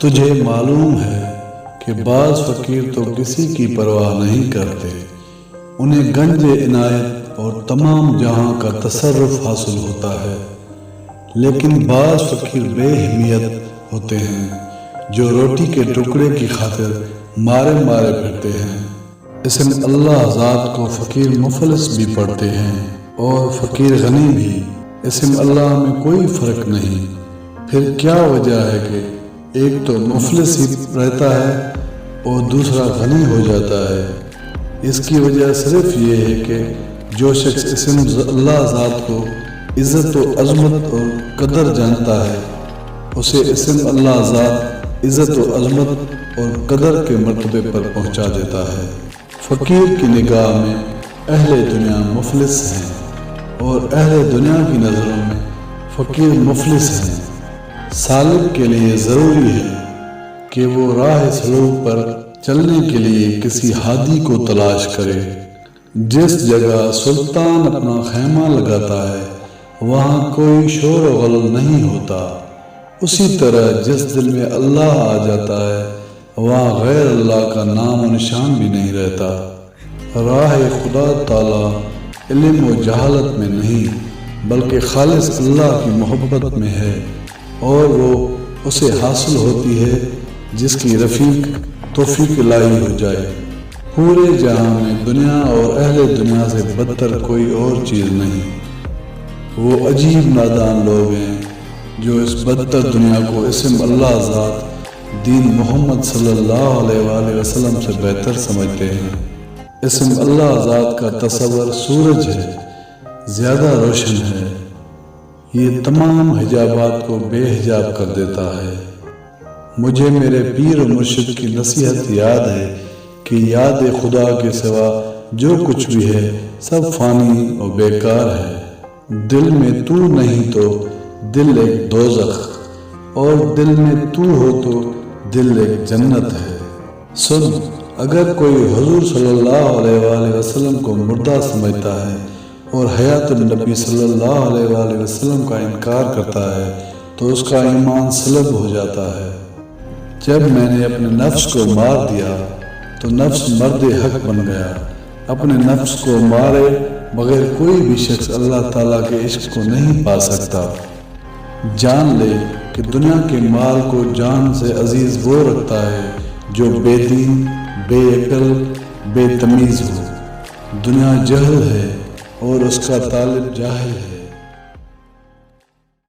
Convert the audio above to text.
تجھے معلوم ہے کہ بعض فقیر تو کسی کی پرواہ نہیں کرتے، انہیں گنج عنایت اور تمام جہاں کا تصرف حاصل ہوتا ہے، لیکن بعض فقیر بے اہمیت ہوتے ہیں جو روٹی کے ٹکڑے کی خاطر مارے پھرتے ہیں۔ اسم اللہ ذات کو فقیر مفلس بھی پڑھتے ہیں اور فقیر غنی بھی، اسم اللہ میں کوئی فرق نہیں۔ پھر کیا وجہ ہے کہ ایک تو مفلس ہی رہتا ہے اور دوسرا غنی ہو جاتا ہے؟ اس کی وجہ صرف یہ ہے کہ جو شخص اسم اللہ ذات کو عزت و عظمت اور قدر جانتا ہے، اسے اسم اللہ ذات عزت و عظمت اور قدر کے مرتبے پر پہنچا دیتا ہے۔ فقیر کی نگاہ میں اہل دنیا مفلس ہیں اور اہل دنیا کی نظروں میں فقیر مفلس ہیں۔ سالک کے لیے ضروری ہے کہ وہ راہ سلوک پر چلنے کے لیے کسی ہادی کو تلاش کرے۔ جس جگہ سلطان اپنا خیمہ لگاتا ہے وہاں کوئی شور و غل نہیں ہوتا، اسی طرح جس دل میں اللہ آ جاتا ہے وہاں غیر اللہ کا نام و نشان بھی نہیں رہتا۔ راہ خدا تعالی علم و جہالت میں نہیں بلکہ خالص اللہ کی محبت میں ہے، اور وہ اسے حاصل ہوتی ہے جس کی رفیق توفیق الہی ہو جائے۔ پورے جہاں میں دنیا اور اہل دنیا سے بدتر کوئی اور چیز نہیں۔ وہ عجیب نادان لوگ ہیں جو اس بدتر دنیا کو اسم اللہ ذات دین محمد صلی اللہ علیہ وآلہ وسلم سے بہتر سمجھتے ہیں۔ اسم اللہ ذات کا تصور سورج ہے، زیادہ روشن ہے، یہ تمام حجابات کو بے حجاب کر دیتا ہے۔ مجھے میرے پیر و مرشد کی نصیحت یاد ہے کہ یاد خدا کے سوا جو کچھ بھی ہے سب فانی اور بیکار ہے۔ دل میں تو نہیں تو دل ایک دوزخ، اور دل میں تو ہو تو دل ایک جنت ہے۔ سن، اگر کوئی حضور صلی اللہ علیہ وآلہ وسلم کو مردہ سمجھتا ہے اور حیات النبی صلی اللہ علیہ وآلہ وسلم کا انکار کرتا ہے تو اس کا ایمان سلب ہو جاتا ہے۔ جب میں نے اپنے نفس کو مار دیا تو نفس مرد حق بن گیا۔ اپنے نفس کو مارے بغیر کوئی بھی شخص اللہ تعالیٰ کے عشق کو نہیں پا سکتا۔ جان لے کہ دنیا کے مال کو جان سے عزیز وہ رکھتا ہے جو بے دین، بے عقل، بے تمیز ہو۔ دنیا جہل ہے اور اس کا طالب جاہل ہے۔